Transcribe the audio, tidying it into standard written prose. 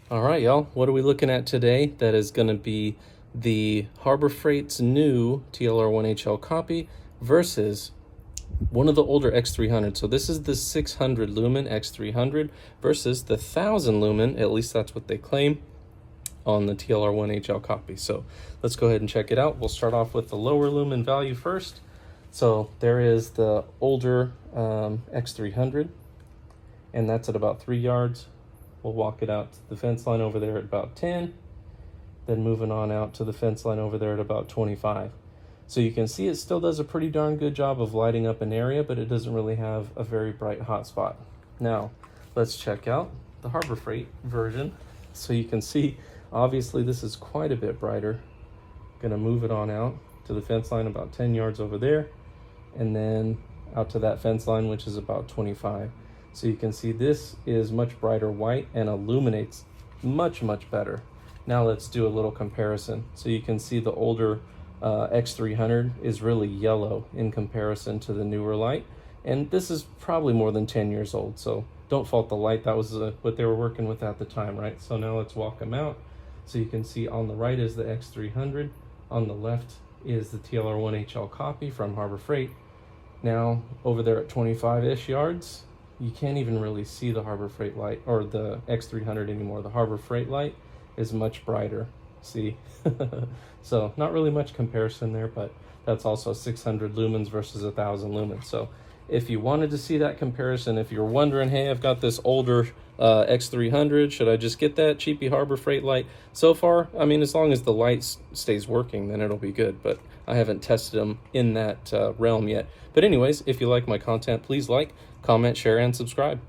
All right, y'all, what are we looking at today? That is going to be the Harbor Freight's new TLR-1HL copy versus one of the older X300. So this is the 600 lumen X300 versus the 1000 lumen, at least that's what they claim, on the TLR-1HL copy. So let's go ahead and check it out. We'll start off with the lower lumen value first. So there is the older X300, and that's at about 3 yards. We'll walk it out to the fence line over there at about 10, then moving on out to the fence line over there at about 25. So you can see it still does a pretty darn good job of lighting up an area, but it doesn't really have a very bright hot spot. Now, let's check out the Harbor Freight version. So you can see, obviously this is quite a bit brighter. Gonna move it on out to the fence line about 10 yards over there, and then out to that fence line, which is about 25. So you can see this is much brighter white and illuminates much better. Now let's do a little comparison. So you can see the older X300 is really yellow in comparison to the newer light. And this is probably more than 10 years old, so don't fault the light. That was what they were working with at the time, right? So now let's walk them out. So you can see on the right is the X300. On the left is the TLR-1HL copy from Harbor Freight. Now over there at 25-ish yards, you can't even really see the Harbor Freight light or the X300 anymore. The Harbor Freight light is much brighter, see? So not really much comparison there, but that's also 600 lumens versus 1000 lumens. So if you wanted to see that comparison, if you're wondering, hey, I've got this older X300, should I just get that cheapy Harbor Freight light? So far, I mean, as long as the light stays working, then it'll be good, but I haven't tested them in that realm yet. But anyways, if you like my content, please like, comment, share, and subscribe.